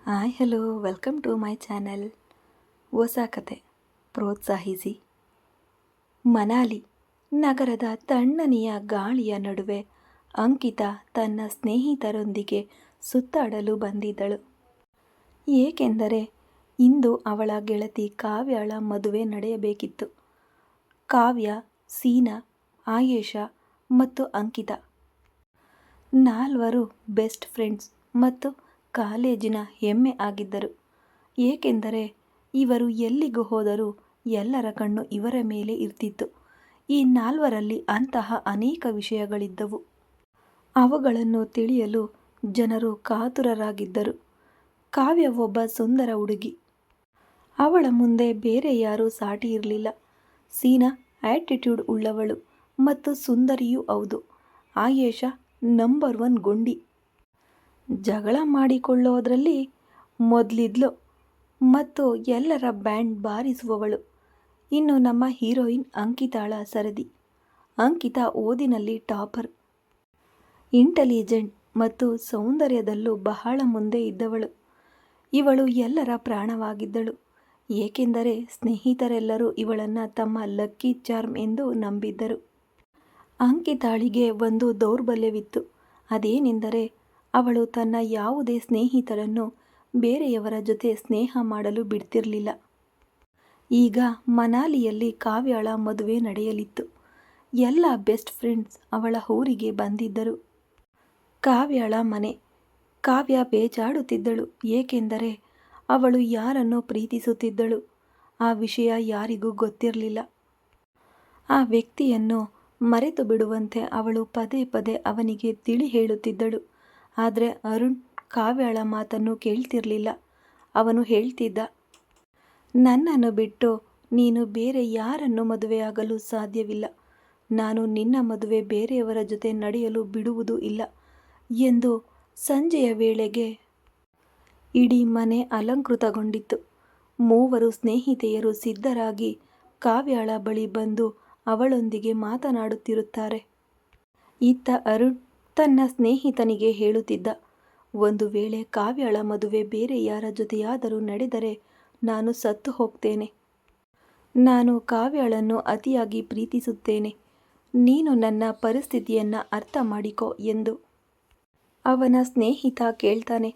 Hi hello welcome to my channel. ಹೊಸ ಕತೆ ಪ್ರೋತ್ಸಾಹಿಸಿ. ಮನಾಲಿ ನಗರದ ತಣ್ಣನೆಯ ಗಾಳಿಯ ನಡುವೆ ಅಂಕಿತಾ ತನ್ನ ಸ್ನೇಹಿತರೊಂದಿಗೆ ಸುತ್ತಾಡಲು ಬಂದಿದ್ದಳು. ಏಕೆಂದರೆ ಇಂದು ಅವಳ ಗೆಳತಿ ಕಾವ್ಯಳ ಮದುವೆ ನಡೆಯಬೇಕಿತ್ತು. ಕಾವ್ಯ, ಸೀನಾ, ಆಯೇಷಾ ಮತ್ತು ಅಂಕಿತಾ ನಾಲ್ವರು ಬೆಸ್ಟ್ ಫ್ರೆಂಡ್ಸ್ ಮತ್ತು ಕಾಲೇಜಿನ ಹೆಮ್ಮೆ ಆಗಿದ್ದರು. ಏಕೆಂದರೆ ಇವರು ಎಲ್ಲಿಗೂ ಹೋದರೂ ಎಲ್ಲರ ಕಣ್ಣು ಇವರ ಮೇಲೆ ಇರ್ತಿತ್ತು. ಈ ನಾಲ್ವರಲ್ಲಿ ಅಂತಹ ಅನೇಕ ವಿಷಯಗಳಿದ್ದವು. ಅವುಗಳನ್ನು ತಿಳಿಯಲು ಜನರು ಕಾತುರರಾಗಿದ್ದರು. ಕಾವ್ಯ ಒಬ್ಬ ಸುಂದರ ಹುಡುಗಿ. ಅವಳ ಮುಂದೆ ಬೇರೆ ಯಾರೂ ಸಾಟಿ ಇರಲಿಲ್ಲ. ಸೀನಾ ಆ್ಯಟಿಟ್ಯೂಡ್ ಉಳ್ಳವಳು ಮತ್ತು ಸುಂದರಿಯೂ ಹೌದು. ಆಯೇಷಾ ನಂಬರ್ 1 ಗುಂಡಿ. ಜಗಳ ಮಾಡಿಕೊಳ್ಳೋದ್ರಲ್ಲಿ ಮೊದಲಿದ್ಲು ಮತ್ತು ಎಲ್ಲರ ಬ್ಯಾಂಡ್ ಬಾರಿಸುವವಳು. ಇನ್ನು ನಮ್ಮ ಹೀರೋಯಿನ್ ಅಂಕಿತಾಳ ಸರದಿ. ಅಂಕಿತಾ ಓದಿನಲ್ಲಿ ಟಾಪರ್, ಇಂಟೆಲಿಜೆಂಟ್ ಮತ್ತು ಸೌಂದರ್ಯದಲ್ಲೂ ಬಹಳ ಮುಂದೆ ಇದ್ದವಳು. ಇವಳು ಎಲ್ಲರ ಪ್ರಾಣವಾಗಿದ್ದಳು. ಏಕೆಂದರೆ ಸ್ನೇಹಿತರೆಲ್ಲರೂ ಇವಳನ್ನು ತಮ್ಮ ಲಕ್ಕಿ ಚಾರ್ಮ್ ಎಂದು ನಂಬಿದ್ದರು. ಅಂಕಿತಾಳಿಗೆ ಒಂದು ದೌರ್ಬಲ್ಯವಿತ್ತು. ಅದೇನೆಂದರೆ ಅವಳು ತನ್ನ ಯಾವುದೇ ಸ್ನೇಹಿತರನ್ನು ಬೇರೆಯವರ ಜೊತೆ ಸ್ನೇಹ ಮಾಡಲು ಬಿಡ್ತಿರಲಿಲ್ಲ. ಈಗ ಮನಾಲಿಯಲ್ಲಿ ಕಾವ್ಯಳ ಮದುವೆ ನಡೆಯಲಿತ್ತು. ಎಲ್ಲ ಬೆಸ್ಟ್ ಫ್ರೆಂಡ್ಸ್ ಅವಳ ಊರಿಗೆ ಬಂದಿದ್ದರು. ಕಾವ್ಯಳ ಮನೆ. ಕಾವ್ಯ ಬೇಜಾಡುತ್ತಿದ್ದಳು. ಏಕೆಂದರೆ ಅವಳು ಯಾರನ್ನು ಪ್ರೀತಿಸುತ್ತಿದ್ದಳು ಆ ವಿಷಯ ಯಾರಿಗೂ ಗೊತ್ತಿರಲಿಲ್ಲ. ಆ ವ್ಯಕ್ತಿಯನ್ನು ಮರೆತು ಬಿಡುವಂತೆ ಅವಳು ಪದೇ ಪದೇ ಅವನಿಗೆ ತಿಳಿ ಹೇಳುತ್ತಿದ್ದಳು. ಆದರೆ ಅರುಣ್ ಕಾವ್ಯಳ ಮಾತನ್ನು ಕೇಳ್ತಿರಲಿಲ್ಲ. ಅವನು ಹೇಳ್ತಿದ್ದ, ನನ್ನನ್ನು ಬಿಟ್ಟು ನೀನು ಬೇರೆ ಯಾರನ್ನು ಮದುವೆಯಾಗಲು ಸಾಧ್ಯವಿಲ್ಲ. ನಾನು ನಿನ್ನ ಮದುವೆ ಬೇರೆಯವರ ಜೊತೆ ನಡೆಯಲು ಬಿಡುವುದೂ ಇಲ್ಲ ಎಂದು. ಸಂಜೆಯ ವೇಳೆಗೆ ಇಡೀ ಮನೆ ಅಲಂಕೃತಗೊಂಡಿತ್ತು. ಮೂವರು ಸ್ನೇಹಿತೆಯರು ಸಿದ್ಧರಾಗಿ ಕಾವ್ಯಳ ಬಳಿ ಬಂದು ಅವಳೊಂದಿಗೆ ಮಾತನಾಡುತ್ತಿರುತ್ತಾರೆ. ಇತ್ತ ಅರುಣ್ ತನ್ನ ಸ್ನೇಹಿತನಿಗೆ ಹೇಳುತ್ತಿದ್ದ, ಒಂದು ವೇಳೆ ಕಾವ್ಯಳ ಮದುವೆ ಬೇರೆ ಯಾರ ಜೊತೆಯಾದರೂ ನಡೆದರೆ ನಾನು ಸತ್ತು ಹೋಗ್ತೇನೆ. ನಾನು ಕಾವ್ಯಳನ್ನು ಅತಿಯಾಗಿ ಪ್ರೀತಿಸುತ್ತೇನೆ. ನೀನು ನನ್ನ ಪರಿಸ್ಥಿತಿಯನ್ನು ಅರ್ಥ ಮಾಡಿಕೊ ಎಂದು. ಅವನ ಸ್ನೇಹಿತ ಕೇಳ್ತಾನೆ,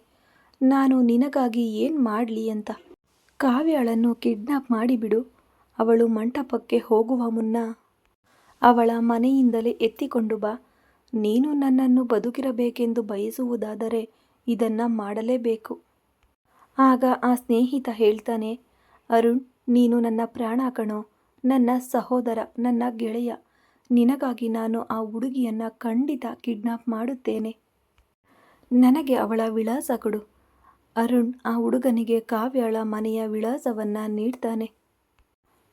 ನಾನು ನಿನಗಾಗಿ ಏನು ಮಾಡಲಿ ಅಂತ. ಕಾವ್ಯಳನ್ನು ಕಿಡ್ನಾಪ್ ಮಾಡಿಬಿಡು. ಅವಳು ಮಂಟಪಕ್ಕೆ ಹೋಗುವ ಮುನ್ನ ಅವಳ ಮನೆಯಿಂದಲೇ ಎತ್ತಿಕೊಂಡು ಬಾ. ನೀನು ನನ್ನನ್ನು ಬದುಕಿರಬೇಕೆಂದು ಬಯಸುವುದಾದರೆ ಇದನ್ನು ಮಾಡಲೇಬೇಕು. ಆಗ ಆ ಸ್ನೇಹಿತ ಹೇಳ್ತಾನೆ, ಅರುಣ್ ನೀನು ನನ್ನ ಪ್ರಾಣ ಕಣೋ, ನನ್ನ ಸಹೋದರ, ನನ್ನ ಗೆಳೆಯ. ನಿನಗಾಗಿ ನಾನು ಆ ಹುಡುಗಿಯನ್ನು ಖಂಡಿತ ಕಿಡ್ನಾಪ್ ಮಾಡುತ್ತೇನೆ. ನನಗೆ ಅವಳ ವಿಳಾಸ ಕೊಡು. ಅರುಣ್ ಆ ಹುಡುಗನಿಗೆ ಕಾವ್ಯಳ ಮನೆಯ ವಿಳಾಸವನ್ನು ನೀಡ್ತಾನೆ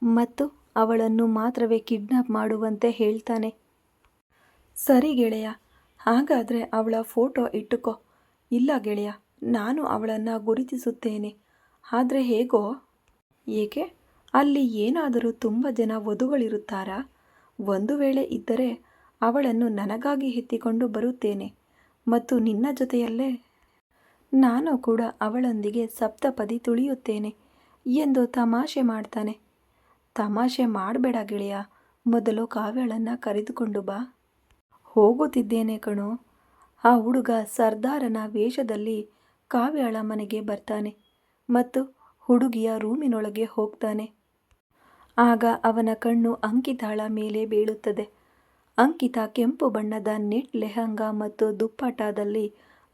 ಮತ್ತು ಅವಳನ್ನು ಮಾತ್ರವೇ ಕಿಡ್ನಾಪ್ ಮಾಡುವಂತೆ ಹೇಳ್ತಾನೆ. ಸರಿ ಗೆಳೆಯ, ಹಾಗಾದರೆ ಅವಳ ಫೋಟೋ ಇಟ್ಟುಕೋ. ಇಲ್ಲ ಗೆಳೆಯ, ನಾನು ಅವಳನ್ನು ಗುರುತಿಸುತ್ತೇನೆ. ಆದರೆ ಹೇಗೋ? ಏಕೆ? ಅಲ್ಲಿ ಏನಾದರೂ ತುಂಬ ಜನ ವಧುಗಳಿರುತ್ತಾರಾ? ಒಂದು ವೇಳೆ ಇದ್ದರೆ ಅವಳನ್ನು ನನಗಾಗಿ ಎತ್ತಿಕೊಂಡು ಬರುತ್ತೇನೆ ಮತ್ತು ನಿನ್ನ ಜೊತೆಯಲ್ಲೇ ನಾನು ಕೂಡ ಅವಳೊಂದಿಗೆ ಸಪ್ತಪದಿ ತುಳಿಯುತ್ತೇನೆ ಎಂದು ತಮಾಷೆ ಮಾಡ್ತಾನೆ. ತಮಾಷೆ ಮಾಡಬೇಡ ಗೆಳೆಯ, ಮೊದಲು ಕಾವ್ಯಳನ್ನು ಕರೆದುಕೊಂಡು ಬಾ. ಹೋಗುತ್ತಿದ್ದೇನೆ ಕಣೋ. ಆ ಹುಡುಗ ಸರ್ದಾರನ ವೇಷದಲ್ಲಿ ಕಾವ್ಯಳ ಮನೆಗೆ ಬರ್ತಾನೆ ಮತ್ತು ಹುಡುಗಿಯ ರೂಮಿನೊಳಗೆ ಹೋಗ್ತಾನೆ. ಆಗ ಅವನ ಕಣ್ಣು ಅಂಕಿತಾಳ ಮೇಲೆ ಬೀಳುತ್ತದೆ. ಅಂಕಿತಾ ಕೆಂಪು ಬಣ್ಣದ ನೆಟ್ ಲೆಹಂಗಾ ಮತ್ತು ದುಪ್ಪಟಾದಲ್ಲಿ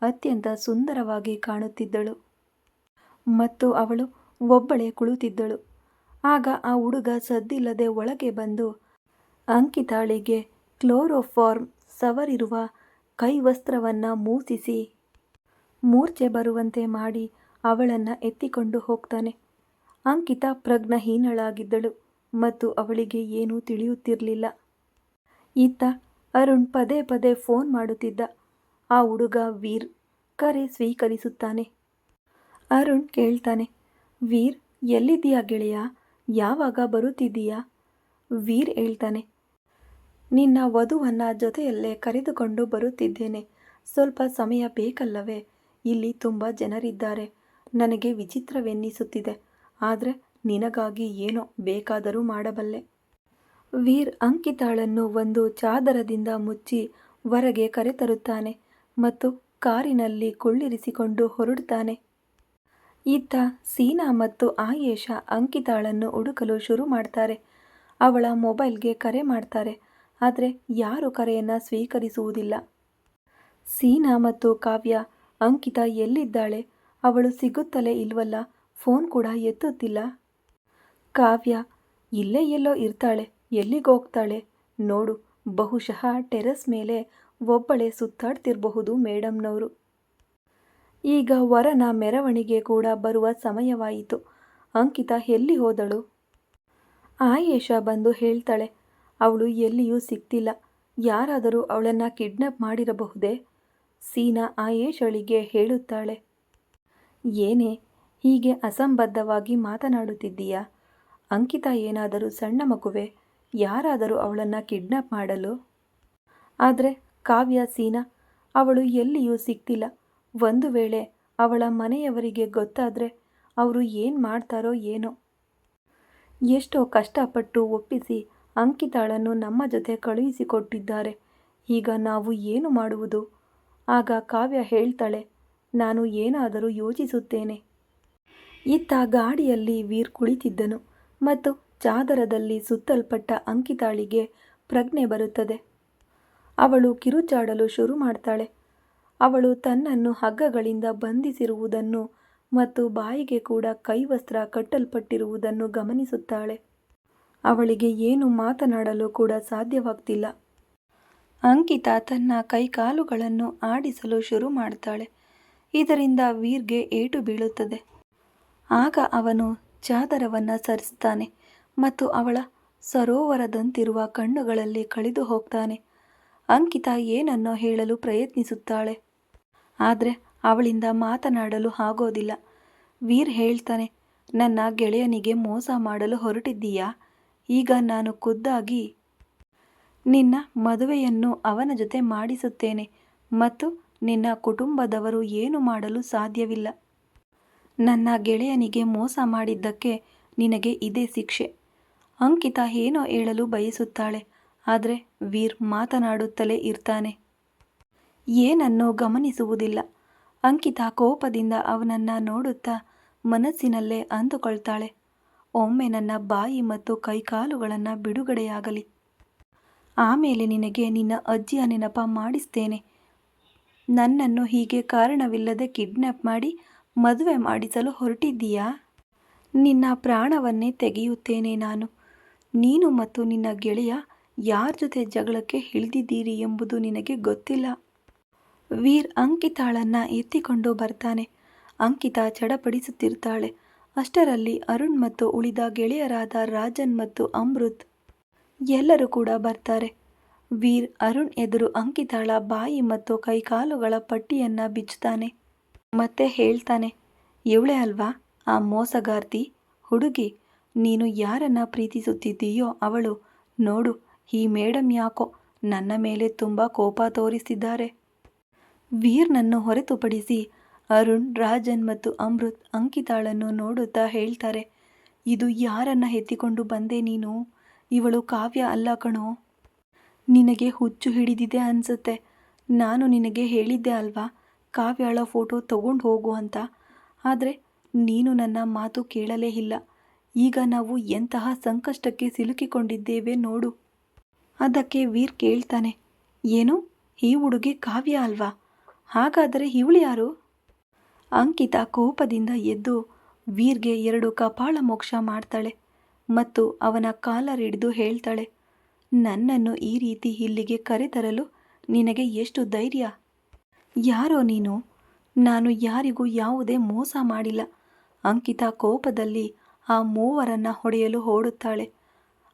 ಅತ್ಯಂತ ಸುಂದರವಾಗಿ ಕಾಣುತ್ತಿದ್ದಳು ಮತ್ತು ಅವಳು ಒಬ್ಬಳೇ ಕುಳಿತಿದ್ದಳು. ಆಗ ಆ ಹುಡುಗ ಸದ್ದಿಲ್ಲದೆ ಒಳಗೆ ಬಂದು ಅಂಕಿತಾಳಿಗೆ ಕ್ಲೋರೋಫಾರ್ಮ್ ಸವರಿರುವ ಕೈವಸ್ತ್ರವನ್ನು ಮೂಸಿಸಿ ಮೂರ್ಛೆ ಬರುವಂತೆ ಮಾಡಿ ಅವಳನ್ನು ಎತ್ತಿಕೊಂಡು ಹೋಗ್ತಾನೆ. ಅಂಕಿತಾ ಪ್ರಜ್ಞಾಹೀನಳಾಗಿದ್ದಳು ಮತ್ತು ಅವಳಿಗೆ ಏನೂ ತಿಳಿಯುತ್ತಿರಲಿಲ್ಲ. ಇತ್ತ ಅರುಣ್ ಪದೇ ಪದೇ ಫೋನ್ ಮಾಡುತ್ತಿದ್ದ. ಆ ಹುಡುಗ ವೀರ್ ಕರೆ ಸ್ವೀಕರಿಸುತ್ತಾನೆ. ಅರುಣ್ ಕೇಳ್ತಾನೆ, ವೀರ್ ಎಲ್ಲಿದ್ದೀಯಾ ಗೆಳೆಯ? ಯಾವಾಗ ಬರುತ್ತಿದ್ದೀಯಾ? ವೀರ್ ಹೇಳ್ತಾನೆ, ನಿನ್ನ ವಧುವನ್ನು ಜೊತೆಯಲ್ಲೇ ಕರೆದುಕೊಂಡು ಬರುತ್ತಿದ್ದೇನೆ. ಸ್ವಲ್ಪ ಸಮಯ ಬೇಕಲ್ಲವೇ? ಇಲ್ಲಿ ತುಂಬ ಜನರಿದ್ದಾರೆ. ನನಗೆ ವಿಚಿತ್ರವೆನ್ನಿಸುತ್ತಿದೆ. ಆದರೆ ನಿನಗಾಗಿ ಏನೋ ಬೇಕಾದರೂ ಮಾಡಬಲ್ಲೆ. ವೀರ್ ಅಂಕಿತಾಳನ್ನು ಒಂದು ಚಾದರದಿಂದ ಮುಚ್ಚಿ ಹೊರಗೆ ಕರೆತರುತ್ತಾನೆ ಮತ್ತು ಕಾರಿನಲ್ಲಿ ಕುಳ್ಳಿರಿಸಿಕೊಂಡು ಹೊರಡುತ್ತಾನೆ. ಇತ್ತ ಸೀನಾ ಮತ್ತು ಆಯೇಷಾ ಅಂಕಿತಾಳನ್ನು ಹುಡುಕಲು ಶುರು ಮಾಡ್ತಾರೆ. ಅವಳ ಮೊಬೈಲ್ಗೆ ಕರೆ ಮಾಡ್ತಾರೆ. ಆದರೆ ಯಾರು ಕರೆಯನ್ನು ಸ್ವೀಕರಿಸುವುದಿಲ್ಲ. ಸೀನಾ ಮತ್ತು ಕಾವ್ಯ ಅಂಕಿತಾ ಎಲ್ಲಿದ್ದಾಳೆ, ಅವಳು ಸಿಗುತ್ತಲೇ ಇಲ್ವಲ್ಲ, ಫೋನ್ ಕೂಡ ಎತ್ತುತ್ತಿಲ್ಲ. ಕಾವ್ಯ ಇಲ್ಲೇ ಎಲ್ಲೋ ಇರ್ತಾಳೆ, ಎಲ್ಲಿಗೋಗ್ತಾಳೆ ನೋಡು, ಬಹುಶಃ ಟೆರೆಸ್ ಮೇಲೆ ಒಬ್ಬಳೇ ಸುತ್ತಾಡ್ತಿರಬಹುದು ಮೇಡಮ್ನವರು. ಈಗ ವರನ ಮೆರವಣಿಗೆ ಕೂಡ ಬರುವ ಸಮಯವಾಯಿತು. ಅಂಕಿತಾ ಎಲ್ಲಿ ಹೋದಳು? ಆಯೇಷಾ ಬಂದು ಹೇಳ್ತಾಳೆ, ಅವಳು ಎಲ್ಲಿಯೂ ಸಿಗ್ತಿಲ್ಲ, ಯಾರಾದರೂ ಅವಳನ್ನು ಕಿಡ್ನಾಪ್ ಮಾಡಿರಬಹುದೇ? ಸೀನಾ ಆಯೇಷಳಿಗೆ ಹೇಳುತ್ತಾಳೆ, ಏನೇ ಹೀಗೆ ಅಸಂಬದ್ಧವಾಗಿ ಮಾತನಾಡುತ್ತಿದ್ದೀಯಾ? ಅಂಕಿತಾ ಏನಾದರೂ ಸಣ್ಣ ಮಗುವೆ, ಯಾರಾದರೂ ಅವಳನ್ನು ಕಿಡ್ನಾಪ್ ಮಾಡಲು? ಆದರೆ ಕಾವ್ಯ, ಸೀನಾ ಅವಳು ಎಲ್ಲಿಯೂ ಸಿಗ್ತಿಲ್ಲ. ಒಂದು ವೇಳೆ ಅವಳ ಮನೆಯವರಿಗೆ ಗೊತ್ತಾದರೆ ಅವರು ಏನು ಮಾಡ್ತಾರೋ ಏನೋ. ಎಷ್ಟೋ ಕಷ್ಟಪಟ್ಟು ಒಪ್ಪಿಸಿ ಅಂಕಿತಾಳನ್ನು ನಮ್ಮ ಜೊತೆ ಕಳುಹಿಸಿಕೊಟ್ಟಿದ್ದಾರೆ. ಈಗ ನಾವು ಏನು ಮಾಡುವುದು? ಆಗ ಕಾವ್ಯ ಹೇಳ್ತಾಳೆ, ನಾನು ಏನಾದರೂ ಯೋಚಿಸುತ್ತೇನೆ. ಇತ್ತ ಗಾಡಿಯಲ್ಲಿ ವೀರ್ ಕುಳಿತಿದ್ದನು ಮತ್ತು ಚಾದರದಲ್ಲಿ ಸುತ್ತಲ್ಪಟ್ಟ ಅಂಕಿತಾಳಿಗೆ ಪ್ರಜ್ಞೆ ಬರುತ್ತದೆ. ಅವಳು ಕಿರುಚಾಡಲು ಶುರು ಮಾಡ್ತಾಳೆ. ಅವಳು ತನ್ನನ್ನು ಹಗ್ಗಗಳಿಂದ ಬಂಧಿಸಿರುವುದನ್ನು ಮತ್ತು ಬಾಯಿಗೆ ಕೂಡ ಕೈವಸ್ತ್ರ ಕಟ್ಟಲ್ಪಟ್ಟಿರುವುದನ್ನು ಗಮನಿಸುತ್ತಾಳೆ. ಅವಳಿಗೆ ಏನು ಮಾತನಾಡಲು ಕೂಡ ಸಾಧ್ಯವಾಗ್ತಿಲ್ಲ. ಅಂಕಿತಾ ತನ್ನ ಕೈಕಾಲುಗಳನ್ನು ಆಡಿಸಲು ಶುರು ಮಾಡ್ತಾಳೆ. ಇದರಿಂದ ವೀರ್ಗೆ ಏಟು ಬೀಳುತ್ತದೆ. ಆಗ ಅವನು ಚಾದರವನ್ನು ಸರಿಸ್ತಾನೆ ಮತ್ತು ಅವಳ ಸರೋವರದಂತಿರುವ ಕಣ್ಣುಗಳಲ್ಲಿ ಕಳೆದು ಹೋಗ್ತಾನೆ. ಅಂಕಿತಾ ಏನನ್ನೋ ಹೇಳಲು ಪ್ರಯತ್ನಿಸುತ್ತಾಳೆ, ಆದರೆ ಅವಳಿಂದ ಮಾತನಾಡಲು ಆಗೋದಿಲ್ಲ. ವೀರ್ ಹೇಳ್ತಾನೆ, ನನ್ನ ಗೆಳೆಯನಿಗೆ ಮೋಸ ಮಾಡಲು ಹೊರಟಿದ್ದೀಯಾ? ಈಗ ನಾನು ಖುದ್ದಾಗಿ ನಿನ್ನ ಮದುವೆಯನ್ನು ಅವನ ಜೊತೆ ಮಾಡಿಸುತ್ತೇನೆ ಮತ್ತು ನಿನ್ನ ಕುಟುಂಬದವರು ಏನು ಮಾಡಲು ಸಾಧ್ಯವಿಲ್ಲ. ನನ್ನ ಗೆಳೆಯನಿಗೆ ಮೋಸ ಮಾಡಿದ್ದಕ್ಕೆ ನಿನಗೆ ಇದೇ ಶಿಕ್ಷೆ. ಅಂಕಿತಾ ಏನೋ ಹೇಳಲು ಬಯಸುತ್ತಾಳೆ, ಆದರೆ ವೀರ್ ಮಾತನಾಡುತ್ತಲೇ ಇರ್ತಾನೆ. ಏನನ್ನೂ ಗಮನಿಸುವುದಿಲ್ಲ. ಅಂಕಿತಾ ಕೋಪದಿಂದ ಅವನನ್ನು ನೋಡುತ್ತಾ ಮನಸ್ಸಿನಲ್ಲೇ ಅಂದುಕೊಳ್ತಾಳೆ, ಒಮ್ಮೆ ನನ್ನ ಬಾಯಿ ಮತ್ತು ಕೈಕಾಲುಗಳನ್ನು ಬಿಡುಗಡೆಯಾಗಲಿ, ಆಮೇಲೆ ನಿನಗೆ ನಿನ್ನ ಅಜ್ಜಿಯ ನೆನಪ ಮಾಡಿಸ್ತೇನೆ. ನನ್ನನ್ನು ಹೀಗೆ ಕಾರಣವಿಲ್ಲದೆ ಕಿಡ್ನಾಪ್ ಮಾಡಿ ಮದುವೆ ಮಾಡಿಸಲು ಹೊರಟಿದ್ದೀಯಾ? ನಿನ್ನ ಪ್ರಾಣವನ್ನೇ ತೆಗೆಯುತ್ತೇನೆ ನಾನು. ನೀನು ಮತ್ತು ನಿನ್ನ ಗೆಳೆಯ ಯಾರ ಜೊತೆ ಜಗಳಕ್ಕೆ ಇಳಿದಿದ್ದೀರಿ ಎಂಬುದು ನಿನಗೆ ಗೊತ್ತಿಲ್ಲ. ವೀರ್ ಅಂಕಿತಾಳನ್ನು ಎತ್ತಿಕೊಂಡು ಬರ್ತಾನೆ. ಅಂಕಿತಾ ಚಡಪಡಿಸುತ್ತಿರ್ತಾಳೆ. ಅಷ್ಟರಲ್ಲಿ ಅರುಣ್ ಮತ್ತು ಉಳಿದ ಗೆಳೆಯರಾದ ರಾಜನ್ ಮತ್ತು ಅಮೃತ್ ಎಲ್ಲರೂ ಕೂಡ ಬರ್ತಾರೆ. ವೀರ್ ಅರುಣ್ ಎದುರು ಅಂಕಿತಾಳ ಬಾಯಿ ಮತ್ತು ಕೈಕಾಲುಗಳ ಪಟ್ಟಿಯನ್ನು ಬಿಚ್ಚುತ್ತಾನೆ. ಮತ್ತೆ ಹೇಳ್ತಾನೆ, ಇವಳೇ ಅಲ್ವಾ ಆ ಮೋಸಗಾರ್ತಿ ಹುಡುಗಿ? ನೀನು ಯಾರನ್ನ ಪ್ರೀತಿಸುತ್ತಿದ್ದೀಯೋ ಅವಳು. ನೋಡು, ಈ ಮೇಡಮ್ ಯಾಕೋ ನನ್ನ ಮೇಲೆ ತುಂಬ ಕೋಪ ತೋರಿಸಿದ್ದಾರೆ. ವೀರ್ನನ್ನು ಹೊರತುಪಡಿಸಿ ಅರುಣ್, ರಾಜನ್ ಮತ್ತು ಅಮೃತ್ ಅಂಕಿತಾಳನ್ನು ನೋಡುತ್ತಾ ಹೇಳ್ತಾರೆ, ಇದು ಯಾರನ್ನ ಎತ್ತಿಕೊಂಡು ಬಂದೆ ನೀನು? ಇವಳು ಕಾವ್ಯ ಅಲ್ಲ ಕಣೋ. ನಿನಗೆ ಹುಚ್ಚು ಹಿಡಿದಿದೆ ಅನಿಸುತ್ತೆ. ನಾನು ನಿನಗೆ ಹೇಳಿದ್ದೆ ಅಲ್ವಾ ಕಾವ್ಯಾಳ ಫೋಟೋ ತಗೊಂಡು ಹೋಗು ಅಂತ. ಆದರೆ ನೀನು ನನ್ನ ಮಾತು ಕೇಳಲೇ ಇಲ್ಲ. ಈಗ ನಾವು ಎಂತಹ ಸಂಕಷ್ಟಕ್ಕೆ ಸಿಲುಕಿಕೊಂಡಿದ್ದೇವೆ ನೋಡು. ಅದಕ್ಕೆ ವೀರ್ ಕೇಳ್ತಾನೆ, ಏನು, ಈ ಹುಡುಗಿ ಕಾವ್ಯ ಅಲ್ವಾ? ಹಾಗಾದರೆ ಇವಳು ಯಾರು? ಅಂಕಿತಾ ಕೋಪದಿಂದ ಎದ್ದು ವೀರ್ಗೆ 2 ಕಪಾಳ ಮೋಕ್ಷ ಮಾಡ್ತಾಳೆ ಮತ್ತು ಅವನ ಕಾಲರ್ ಹಿಡಿದು ಹೇಳ್ತಾಳೆ, ನನ್ನನ್ನು ಈ ರೀತಿ ಇಲ್ಲಿಗೆ ಕರೆತರಲು ನಿನಗೆ ಎಷ್ಟು ಧೈರ್ಯ? ಯಾರೋ ನೀನು? ನಾನು ಯಾರಿಗೂ ಯಾವುದೇ ಮೋಸ ಮಾಡಿಲ್ಲ. ಅಂಕಿತಾ ಕೋಪದಲ್ಲಿ ಆ ಮೂವರನ್ನು ಹೊಡೆಯಲು ಓಡುತ್ತಾಳೆ.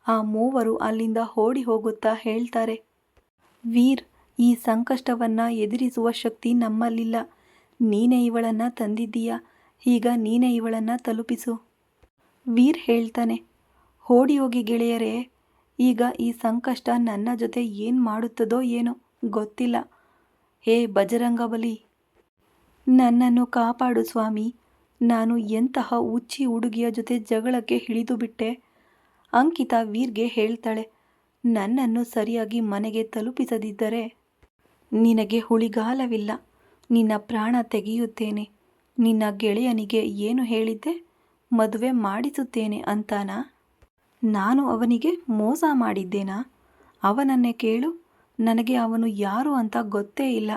ಆ ಮೂವರು ಅಲ್ಲಿಂದ ಓಡಿ ಹೋಗುತ್ತಾ ಹೇಳ್ತಾರೆ, ವೀರ್, ಈ ಸಂಕಷ್ಟವನ್ನು ಎದುರಿಸುವ ಶಕ್ತಿ ನಮ್ಮಲ್ಲಿಲ್ಲ. ನೀನೇ ಇವಳನ್ನು ತಂದಿದ್ದೀಯಾ, ಈಗ ನೀನೇ ಇವಳನ್ನು ತಲುಪಿಸು. ವೀರ್ ಹೇಳ್ತಾನೆ, ಓಡಿ ಹೋಗಿ ಗೆಳೆಯರೇ, ಈಗ ಈ ಸಂಕಷ್ಟ ನನ್ನ ಜೊತೆ ಏನು ಮಾಡುತ್ತದೋ ಏನೋ ಗೊತ್ತಿಲ್ಲ. ಹೇ ಬಜರಂಗಬಲಿ, ನನ್ನನ್ನು ಕಾಪಾಡು ಸ್ವಾಮಿ, ನಾನು ಎಂತಹ ಹುಚ್ಚಿ ಹುಡುಗಿಯ ಜೊತೆ ಜಗಳಕ್ಕೆ ಇಳಿದು ಬಿಟ್ಟೆ. ಅಂಕಿತಾ ವೀರ್ಗೆ ಹೇಳ್ತಾಳೆ, ನನ್ನನ್ನು ಸರಿಯಾಗಿ ಮನೆಗೆ ತಲುಪಿಸದಿದ್ದರೆ ನಿನಗೆ ಉಳಿಗಾಲವಿಲ್ಲ. ನಿನ್ನ ಪ್ರಾಣ ತೆಗೆಯುತ್ತೇನೆ. ನಿನ್ನ ಗೆಳೆಯನಿಗೆ ಏನು ಹೇಳಿದ್ದೆ? ಮದುವೆ ಮಾಡಿಸುತ್ತೇನೆ ಅಂತಾನಾ? ನಾನು ಅವನಿಗೆ ಮೋಸ ಮಾಡಿದ್ದೇನಾ? ಅವನನ್ನೇ ಕೇಳು. ನನಗೆ ಅವನು ಯಾರು ಅಂತ ಗೊತ್ತೇ ಇಲ್ಲ.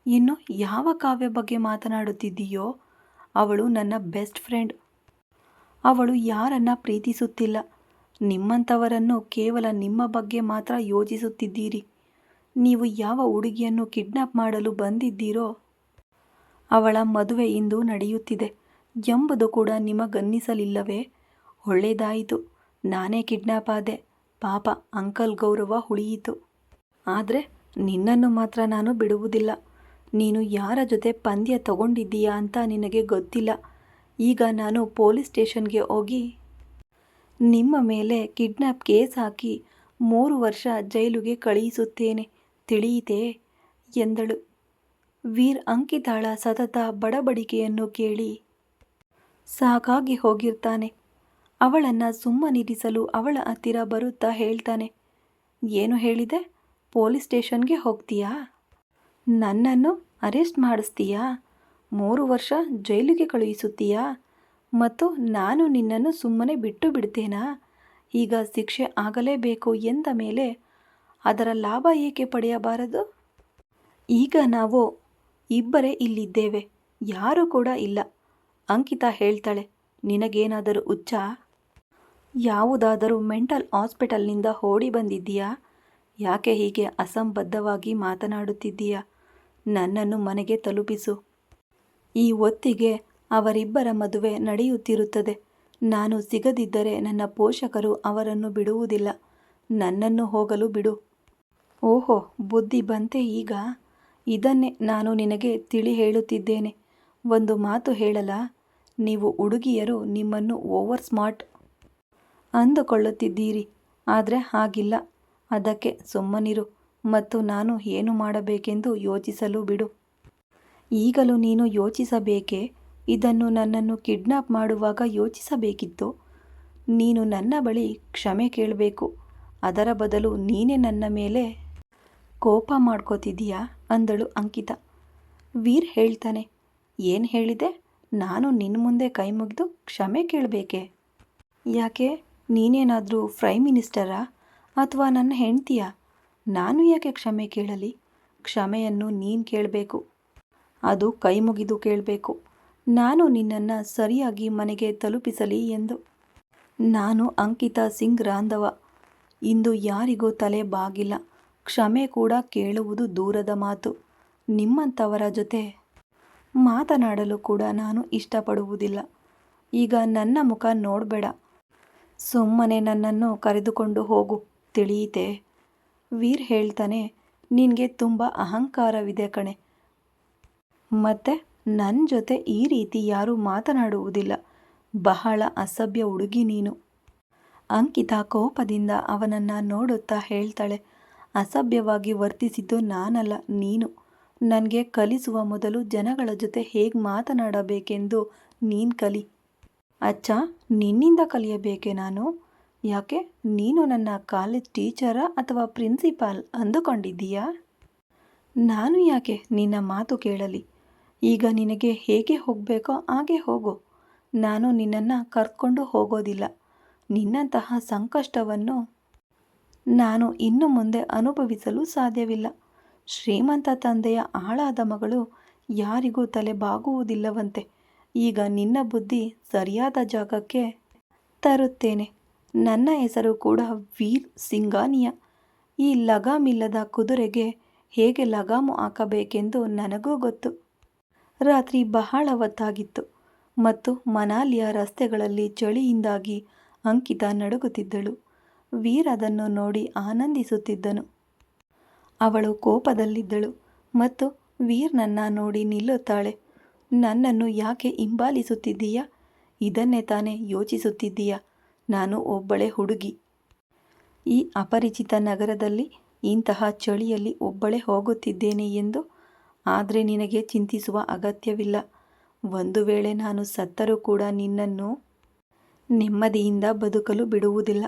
ಇನ್ನು ಯಾವ ಕಾವ್ಯ ಬಗ್ಗೆ ಮಾತನಾಡುತ್ತಿದ್ದೀಯೋ? ಅವಳು ನನ್ನ ಬೆಸ್ಟ್ ಫ್ರೆಂಡ್. ಅವಳು ಯಾರನ್ನ ಪ್ರೀತಿಸುತ್ತಿಲ್ಲ. ನಿಮ್ಮಂಥವರನ್ನು ಕೇವಲ ನಿಮ್ಮ ಬಗ್ಗೆ ಮಾತ್ರ ಯೋಚಿಸುತ್ತಿದ್ದೀರಿ. ನೀವು ಯಾವ ಹುಡುಗಿಯನ್ನು ಕಿಡ್ನಾಪ್ ಮಾಡಲು ಬಂದಿದ್ದೀರೋ ಅವಳ ಮದುವೆ ಇಂದು ನಡೆಯುತ್ತಿದೆ ಎಂಬುದು ಕೂಡ ನಿಮಗನ್ನಿಸಲಿಲ್ಲವೇ? ಒಳ್ಳೆಯದಾಯಿತು, ನಾನೇ ಕಿಡ್ನಾಪ್ ಆದೆ. ಪಾಪ ಅಂಕಲ್ ಗೌರವ ಉಳಿಯಿತು. ಆದರೆ ನಿನ್ನನ್ನು ಮಾತ್ರ ನಾನು ಬಿಡುವುದಿಲ್ಲ. ನೀನು ಯಾರ ಜೊತೆ ಪಂದ್ಯ ತಗೊಂಡಿದ್ದೀಯಾ ಅಂತ ನಿನಗೆ ಗೊತ್ತಿಲ್ಲ. ಈಗ ನಾನು ಪೊಲೀಸ್ ಸ್ಟೇಷನ್ಗೆ ಹೋಗಿ ನಿಮ್ಮ ಮೇಲೆ ಕಿಡ್ನಾಪ್ ಕೇಸ್ ಹಾಕಿ 3 ವರ್ಷ ಜೈಲಿಗೆ ಕಳುಹಿಸುತ್ತೇನೆ, ತಿಳಿಯಿತೇ ಎಂದಳು. ವೀರ್ ಅಂಕಿತಾಳ ಸತತ ಬಡಬಡಿಕೆಯನ್ನು ಕೇಳಿ ಸಾಕಾಗಿ ಹೋಗಿರ್ತಾನೆ. ಅವಳನ್ನು ಸುಮ್ಮನಿರಿಸಲು ಅವಳ ಹತ್ತಿರ ಬರುತ್ತಾ ಹೇಳ್ತಾನೆ, ಏನು ಹೇಳಿದೆ? ಪೊಲೀಸ್ ಸ್ಟೇಷನ್ಗೆ ಹೋಗ್ತೀಯಾ? ನನ್ನನ್ನು ಅರೆಸ್ಟ್ ಮಾಡಿಸ್ತೀಯಾ? 3 ವರ್ಷ ಜೈಲಿಗೆ ಕಳುಹಿಸುತ್ತೀಯಾ? ಮತ್ತು ನಾನು ನಿನ್ನನ್ನು ಸುಮ್ಮನೆ ಬಿಟ್ಟು ಬಿಡ್ತೇನಾ? ಈಗ ಶಿಕ್ಷೆ ಆಗಲೇಬೇಕು ಎಂದ ಮೇಲೆ ಅದರ ಲಾಭ ಏಕೆ ಪಡೆಯಬಾರದು? ಈಗ ನಾವು ಇಬ್ಬರೇ ಇಲ್ಲಿದ್ದೇವೆ, ಯಾರೂ ಕೂಡ ಇಲ್ಲ. ಅಂಕಿತಾ ಹೇಳ್ತಾಳೆ, ನಿನಗೇನಾದರೂ ಹುಚ್ಚ? ಯಾವುದಾದರೂ ಮೆಂಟಲ್ ಹಾಸ್ಪಿಟಲ್ನಿಂದ ಓಡಿ ಬಂದಿದ್ದೀಯಾ? ಯಾಕೆ ಹೀಗೆ ಅಸಂಬದ್ಧವಾಗಿ ಮಾತನಾಡುತ್ತಿದ್ದೀಯಾ? ನನ್ನನ್ನು ಮನೆಗೆ ತಲುಪಿಸು. ಈ ಹೊತ್ತಿಗೆ ಅವರಿಬ್ಬರ ಮದುವೆ ನಡೆಯುತ್ತಿರುತ್ತದೆ. ನಾನು ಸಿಗದಿದ್ದರೆ ನನ್ನ ಪೋಷಕರು ಅವರನ್ನು ಬಿಡುವುದಿಲ್ಲ. ನನ್ನನ್ನು ಹೋಗಲು ಬಿಡು. ಓಹೋ, ಬುದ್ಧಿ ಬಂತೆ ಈಗ? ಇದನ್ನೇ ನಾನು ನಿನಗೆ ತಿಳಿ ಹೇಳುತ್ತಿದ್ದೇನೆ. ಒಂದು ಮಾತು ಹೇಳಲಾ? ನೀವು ಹುಡುಗಿಯರು ನಿಮ್ಮನ್ನು ಓವರ್ ಸ್ಮಾರ್ಟ್ ಅಂದುಕೊಳ್ಳುತ್ತಿದ್ದೀರಿ. ಆದರೆ ಹಾಗಿಲ್ಲ. ಅದಕ್ಕೆ ಸುಮ್ಮನಿರು ಮತ್ತು ನಾನು ಏನು ಮಾಡಬೇಕೆಂದು ಯೋಚಿಸಲು ಬಿಡು. ಈಗಲೂ ನೀನು ಯೋಚಿಸಬೇಕೇ? ಇದನ್ನು ನನ್ನನ್ನು ಕಿಡ್ನಾಪ್ ಮಾಡುವಾಗ ಯೋಚಿಸಬೇಕಿತ್ತು. ನೀನು ನನ್ನ ಬಳಿ ಕ್ಷಮೆ ಕೇಳಬೇಕು. ಅದರ ಬದಲು ನೀನೇ ನನ್ನ ಮೇಲೆ ಕೋಪ ಮಾಡ್ಕೋತಿದ್ದೀಯಾ ಅಂದಳು ಅಂಕಿತಾ. ವೀರ್ ಹೇಳ್ತಾನೆ, ಏನು ಹೇಳಿದೆ? ನಾನು ನಿನ್ನ ಮುಂದೆ ಕೈ ಮುಗಿದು ಕ್ಷಮೆ ಕೇಳಬೇಕೆ? ಯಾಕೆ, ನೀನೇನಾದರೂ ಪ್ರೈಮ್ ಮಿನಿಸ್ಟರಾ ಅಥವಾ ನನ್ನ ಹೆಂಡ್ತಿಯಾ? ನಾನು ಯಾಕೆ ಕ್ಷಮೆ ಕೇಳಲಿ? ಕ್ಷಮೆಯನ್ನು ನೀನು ಕೇಳಬೇಕು. ಅದು ಕೈ ಮುಗಿದು ಕೇಳಬೇಕು. ನಾನು ನಿನ್ನನ್ನು ಸರಿಯಾಗಿ ಮನೆಗೆ ತಲುಪಿಸಲಿ ಎಂದು. ನಾನು ಅಂಕಿತಾ ಸಿಂಗ್ ರಾಂಧವ. ಇಂದು ಯಾರಿಗೂ ತಲೆ ಬಾಗಿಲ್ಲ. ಕ್ಷಮೆ ಕೂಡ ಕೇಳುವುದು ದೂರದ ಮಾತು. ನಿಮ್ಮಂಥವರ ಜೊತೆ ಮಾತನಾಡಲು ಕೂಡ ನಾನು ಇಷ್ಟಪಡುವುದಿಲ್ಲ. ಈಗ ನನ್ನ ಮುಖ ನೋಡಬೇಡ. ಸುಮ್ಮನೆ ನನ್ನನ್ನು ಕರೆದುಕೊಂಡು ಹೋಗು, ತಿಳಿಯಿತೇ? ವೀರ್ ಹೇಳ್ತಾನೆ, ನಿನಗೆ ತುಂಬ ಅಹಂಕಾರವಿದೆ ಕಣೆ. ಮತ್ತೆ ನನ್ನ ಜೊತೆ ಈ ರೀತಿ ಯಾರೂ ಮಾತನಾಡುವುದಿಲ್ಲ. ಬಹಳ ಅಸಭ್ಯ ಹುಡುಗಿ ನೀನು. ಅಂಕಿತಾ ಕೋಪದಿಂದ ಅವನನ್ನು ನೋಡುತ್ತಾ ಹೇಳ್ತಾಳೆ, ಅಸಭ್ಯವಾಗಿ ವರ್ತಿಸಿದ್ದು ನಾನಲ್ಲ, ನೀನು. ನನಗೆ ಕಲಿಸುವ ಮೊದಲು ಜನಗಳ ಜೊತೆ ಹೇಗೆ ಮಾತನಾಡಬೇಕೆಂದು ನೀನು ಕಲಿ. ಅಚ್ಚಾ, ನಿನ್ನಿಂದ ಕಲಿಯಬೇಕೆ ನಾನು? ಯಾಕೆ, ನೀನು ನನ್ನ ಕಾಲೇಜ್ ಟೀಚರಾ ಅಥವಾ ಪ್ರಿನ್ಸಿಪಾಲ್ ಅಂದುಕೊಂಡಿದ್ದೀಯಾ? ನಾನು ಯಾಕೆ ನಿನ್ನ ಮಾತು ಕೇಳಲಿ? ಈಗ ನಿನಗೆ ಹೇಗೆ ಹೋಗಬೇಕೋ ಹಾಗೆ ಹೋಗು. ನಾನು ನಿನ್ನನ್ನು ಕರ್ಕೊಂಡು ಹೋಗೋದಿಲ್ಲ. ನಿನ್ನಂತಹ ಸಂಕಷ್ಟವನ್ನು ನಾನು ಇನ್ನು ಮುಂದೆ ಅನುಭವಿಸಲು ಸಾಧ್ಯವಿಲ್ಲ. ಶ್ರೀಮಂತ ತಂದೆಯ ಆಳಾದ ಮಗಳು ಯಾರಿಗೂ ತಲೆ ಬಾಗುವುದಿಲ್ಲವಂತೆ. ಈಗ ನಿನ್ನ ಬುದ್ಧಿ ಸರಿಯಾದ ಜಾಗಕ್ಕೆ ತರುತ್ತೇನೆ. ನನ್ನ ಹೆಸರು ಕೂಡ ವೀರ್ ಸಿಂಘಾನಿಯಾ. ಈ ಲಗಾಮಿಲ್ಲದ ಕುದುರೆಗೆ ಹೇಗೆ ಲಗಾಮು ಹಾಕಬೇಕೆಂದು ನನಗೂ ಗೊತ್ತು. ರಾತ್ರಿ ಬಹಳ ಹೊತ್ತಾಗಿತ್ತು ಮತ್ತು ಮನಾಲಿಯ ರಸ್ತೆಗಳಲ್ಲಿ ಚಳಿಯಿಂದಾಗಿ ಅಂಕಿತಾ ನಡುಗುತ್ತಿದ್ದಳು. ವೀರ್ ಅದನ್ನು ನೋಡಿ ಆನಂದಿಸುತ್ತಿದ್ದನು. ಅವಳು ಕೋಪದಲ್ಲಿದ್ದಳು ಮತ್ತು ವೀರ್ನನ್ನು ನೋಡಿ ನಿಲ್ಲುತ್ತಾಳೆ. ನನ್ನನ್ನು ಯಾಕೆ ಹಿಂಬಾಲಿಸುತ್ತಿದ್ದೀಯಾ? ಇದನ್ನೇ ತಾನೇ ಯೋಚಿಸುತ್ತಿದ್ದೀಯಾ? ನಾನು ಒಬ್ಬಳೇ ಹುಡುಗಿ. ಈ ಅಪರಿಚಿತ ನಗರದಲ್ಲಿ ಇಂತಹ ಚಳಿಯಲ್ಲಿ ಒಬ್ಬಳೇ ಹೋಗುತ್ತಿದ್ದೇನೆ ಎಂದು. ಆದರೆ ನಿನಗೆ ಚಿಂತಿಸುವ ಅಗತ್ಯವಿಲ್ಲ. ಒಂದು ವೇಳೆ ನಾನು ಸತ್ತರೂ ಕೂಡ ನಿನ್ನನ್ನು ನೆಮ್ಮದಿಯಿಂದ ಬದುಕಲು ಬಿಡುವುದಿಲ್ಲ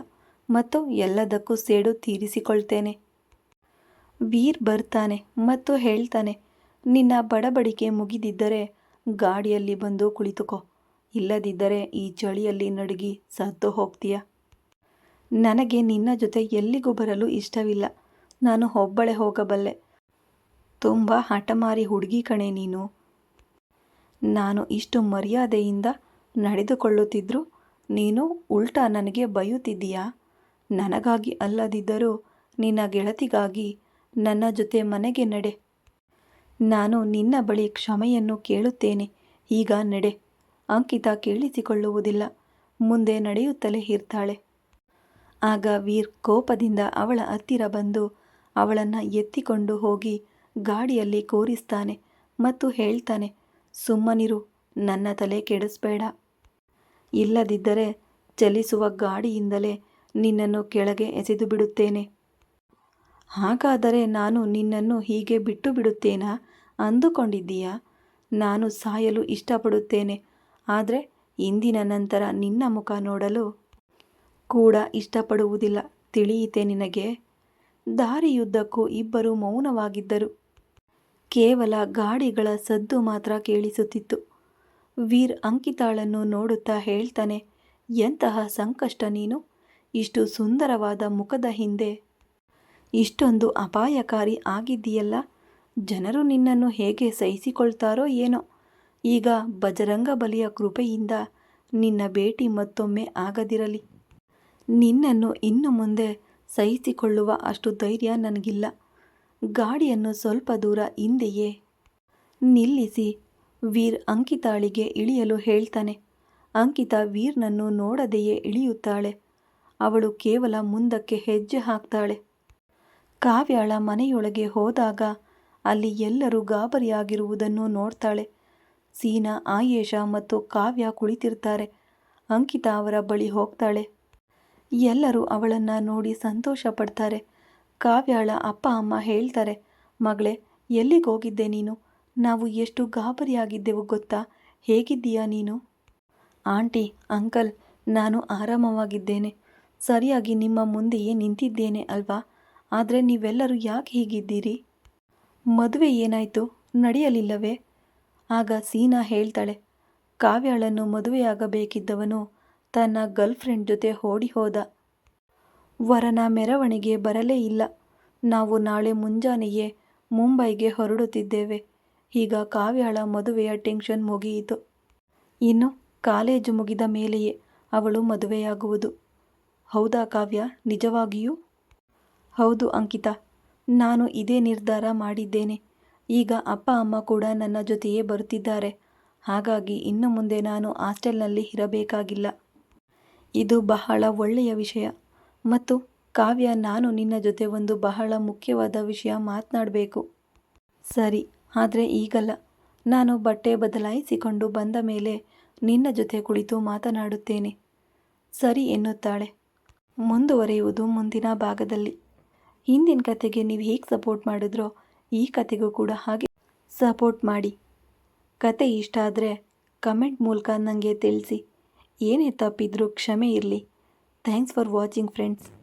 ಮತ್ತು ಎಲ್ಲದಕ್ಕೂ ಸೇಡು ತೀರಿಸಿಕೊಳ್ತೇನೆ. ವೀರ್ ಬರ್ತಾನೆ ಮತ್ತು ಹೇಳ್ತಾನೆ, ನಿನ್ನ ಬಡಬಡಿಕೆ ಮುಗಿದಿದ್ದರೆ ಗಾಡಿಯಲ್ಲಿ ಬಂದು ಕುಳಿತುಕೋ, ಇಲ್ಲದಿದ್ದರೆ ಈ ಚಳಿಯಲ್ಲಿ ನಡುಗಿ ಸತ್ತು ಹೋಗ್ತೀಯ. ನನಗೆ ನಿನ್ನ ಜೊತೆ ಎಲ್ಲಿಗೂ ಬರಲು ಇಷ್ಟವಿಲ್ಲ. ನಾನು ಒಬ್ಬಳೇ ಹೋಗಬಲ್ಲೆ. ತುಂಬ ಹಠಮಾರಿ ಹುಡುಗಿ ಕಣೆ ನೀನು. ನಾನು ಇಷ್ಟು ಮರ್ಯಾದೆಯಿಂದ ನಡೆದುಕೊಳ್ಳುತ್ತಿದ್ದರೂ ನೀನು ಉಲ್ಟಾ ನನಗೆ ಬೈಯುತ್ತಿದ್ದೀಯಾ? ನನಗಾಗಿ ಅಲ್ಲದಿದ್ದರೂ ನಿನ್ನ ಗೆಳತಿಗಾಗಿ ನನ್ನ ಜೊತೆ ಮನೆಗೆ ನಡೆ. ನಾನು ನಿನ್ನ ಬಳಿ ಕ್ಷಮೆಯನ್ನು ಕೇಳುತ್ತೇನೆ. ಈಗ ನಡೆ. ಅಂಕಿತ ಕೇಳಿಸಿಕೊಳ್ಳುವುದಿಲ್ಲ. ಮುಂದೆ ನಡೆಯುತ್ತಲೇ ಇರ್ತಾಳೆ. ಆಗ ವೀರ್ ಕೋಪದಿಂದ ಅವಳ ಹತ್ತಿರ ಬಂದು ಅವಳನ್ನು ಎತ್ತಿಕೊಂಡು ಹೋಗಿ ಗಾಡಿಯಲ್ಲಿ ಕೂರಿಸ್ತಾನೆ ಮತ್ತು ಹೇಳ್ತಾನೆ, ಸುಮ್ಮನಿರು, ನನ್ನ ತಲೆ ಕೆಡಿಸ್ಬೇಡ. ಇಲ್ಲದಿದ್ದರೆ ಚಲಿಸುವ ಗಾಡಿಯಿಂದಲೇ ನಿನ್ನನ್ನು ಕೆಳಗೆ ಎಸೆದು ಬಿಡುತ್ತೇನೆ. ಹಾಗಾದರೆ ನಾನು ನಿನ್ನನ್ನು ಹೀಗೆ ಬಿಟ್ಟು ಬಿಡುತ್ತೇನಾ ಅಂದುಕೊಂಡಿದ್ದೀಯಾ? ನಾನು ಸಾಯಲು ಇಷ್ಟಪಡುತ್ತೇನೆ. ಆದರೆ ಇಂದಿನ ನಂತರ ನಿನ್ನ ಮುಖ ನೋಡಲು ಕೂಡ ಇಷ್ಟಪಡುವುದಿಲ್ಲ. ತಿಳಿಯಿತೆ ನಿನಗೆ? ದಾರಿಯುದ್ದಕ್ಕೂ ಇಬ್ಬರು ಮೌನವಾಗಿದ್ದರು. ಕೇವಲ ಗಾಡಿಗಳ ಸದ್ದು ಮಾತ್ರ ಕೇಳಿಸುತ್ತಿತ್ತು. ವೀರ್ ಅಂಕಿತಾಳನ್ನು ನೋಡುತ್ತಾ ಹೇಳ್ತಾನೆ, ಎಂತಹ ಸಂಕಷ್ಟ ನೀನು. ಇಷ್ಟು ಸುಂದರವಾದ ಮುಖದ ಹಿಂದೆ ಇಷ್ಟೊಂದು ಅಪಾಯಕಾರಿ ಆಗಿದ್ದೀಯಲ್ಲ. ಜನರು ನಿನ್ನನ್ನು ಹೇಗೆ ಸಹಿಸಿಕೊಳ್ತಾರೋ ಏನೋ. ಈಗ ಬಜರಂಗ ಬಲಿಯ ಕೃಪೆಯಿಂದ ನಿನ್ನ ಭೇಟಿ ಮತ್ತೊಮ್ಮೆ ಆಗದಿರಲಿ. ನಿನ್ನನ್ನು ಇನ್ನು ಮುಂದೆ ಸಹಿಸಿಕೊಳ್ಳುವ ಅಷ್ಟು ಧೈರ್ಯ ನನಗಿಲ್ಲ. ಗಾಡಿಯನ್ನು ಸ್ವಲ್ಪ ದೂರ ಹಿಂದೆಯೇ ನಿಲ್ಲಿಸಿ ವೀರ್ ಅಂಕಿತಾಳಿಗೆ ಇಳಿಯಲು ಹೇಳ್ತಾನೆ. ಅಂಕಿತ ವೀರ್ನನ್ನು ನೋಡದೆಯೇ ಇಳಿಯುತ್ತಾಳೆ. ಅವಳು ಕೇವಲ ಮುಂದಕ್ಕೆ ಹೆಜ್ಜೆ ಹಾಕ್ತಾಳೆ. ಕಾವ್ಯಾಳ ಮನೆಯೊಳಗೆ ಹೋದಾಗ ಅಲ್ಲಿ ಎಲ್ಲರೂ ಗಾಬರಿಯಾಗಿರುವುದನ್ನು ನೋಡ್ತಾಳೆ. ಸೀನಾ, ಆಯೇಷಾ ಮತ್ತು ಕಾವ್ಯ ಕುಳಿತಿರ್ತಾರೆ. ಅಂಕಿತ ಅವರ ಬಳಿ ಹೋಗ್ತಾಳೆ. ಎಲ್ಲರೂ ಅವಳನ್ನು ನೋಡಿ ಸಂತೋಷ ಪಡ್ತಾರೆ. ಕಾವ್ಯಾಳ ಅಪ್ಪ ಅಮ್ಮ ಹೇಳ್ತಾರೆ, ಮಗಳೇ, ಎಲ್ಲಿಗೋಗಿದ್ದೆ ನೀನು? ನಾವು ಎಷ್ಟು ಗಾಬರಿಯಾಗಿದ್ದೆವು ಗೊತ್ತಾ? ಹೇಗಿದ್ದೀಯಾ ನೀನು? ಆಂಟಿ, ಅಂಕಲ್, ನಾನು ಆರಾಮವಾಗಿದ್ದೇನೆ. ಸರಿಯಾಗಿ ನಿಮ್ಮ ಮುಂದೆಯೇ ನಿಂತಿದ್ದೇನೆ ಅಲ್ವಾ? ಆದರೆ ನೀವೆಲ್ಲರೂ ಯಾಕೆ ಹೀಗಿದ್ದೀರಿ? ಮದುವೆ ಏನಾಯಿತು? ನಡೆಯಲಿಲ್ಲವೇ? ಆಗ ಸೀನಾ ಹೇಳ್ತಾಳೆ, ಕಾವ್ಯಾಳನ್ನು ಮದುವೆಯಾಗಬೇಕಿದ್ದವನು ತನ್ನ ಗರ್ಲ್ಫ್ರೆಂಡ್ ಜೊತೆ ಓಡಿ ಹೋದ. ವರನ ಮೆರವಣಿಗೆ ಬರಲೇ ಇಲ್ಲ. ನಾವು ನಾಳೆ ಮುಂಜಾನೆಯೇ ಮುಂಬೈಗೆ ಹೊರಡುತ್ತಿದ್ದೇವೆ. ಈಗ ಕಾವ್ಯಾಳ ಮದುವೆಯ ಟೆನ್ಷನ್ ಮುಗಿಯಿತು. ಇನ್ನು ಕಾಲೇಜು ಮುಗಿದ ಮೇಲೆಯೇ ಅವಳು ಮದುವೆಯಾಗುವುದು. ಹೌದಾ ಕಾವ್ಯ? ನಿಜವಾಗಿಯೂ? ಹೌದು ಅಂಕಿತ, ನಾನು ಇದೇ ನಿರ್ಧಾರ ಮಾಡಿದ್ದೇನೆ. ಈಗ ಅಪ್ಪ ಅಮ್ಮ ಕೂಡ ನನ್ನ ಜೊತೆಯೇ ಬರುತ್ತಿದ್ದಾರೆ. ಹಾಗಾಗಿ ಇನ್ನು ಮುಂದೆ ನಾನು ಹಾಸ್ಟೆಲ್ನಲ್ಲಿ ಇರಬೇಕಾಗಿಲ್ಲ. ಇದು ಬಹಳ ಒಳ್ಳೆಯ ವಿಷಯ. ಮತ್ತು ಕಾವ್ಯ, ನಾನು ನಿನ್ನ ಜೊತೆ ಒಂದು ಬಹಳ ಮುಖ್ಯವಾದ ವಿಷಯ ಮಾತನಾಡಬೇಕು. ಸರಿ, ಆದರೆ ಈಗಲ್ಲ. ನಾನು ಬಟ್ಟೆ ಬದಲಾಯಿಸಿಕೊಂಡು ಬಂದ ಮೇಲೆ ನಿನ್ನ ಜೊತೆ ಕುಳಿತು ಮಾತನಾಡುತ್ತೇನೆ. ಸರಿ ಎನ್ನುತ್ತಾಳೆ. ಮುಂದುವರಿಯುವುದು ಮುಂದಿನ ಭಾಗದಲ್ಲಿ. ಹಿಂದಿನ ಕತೆಗೆ ನೀವು ಹೇಗೆ ಸಪೋರ್ಟ್ ಮಾಡಿದ್ರೋ ಈ ಕತೆಗೂ ಕೂಡ ಹಾಗೆ ಸಪೋರ್ಟ್ ಮಾಡಿ. ಕತೆ ಇಷ್ಟ ಆದರೆ ಕಮೆಂಟ್ ಮೂಲಕ ನನಗೆ ತಿಳಿಸಿ. ಏನೇ ತಪ್ಪಿದ್ರೂ ಕ್ಷಮೆ ಇರಲಿ. Thanks for watching friends.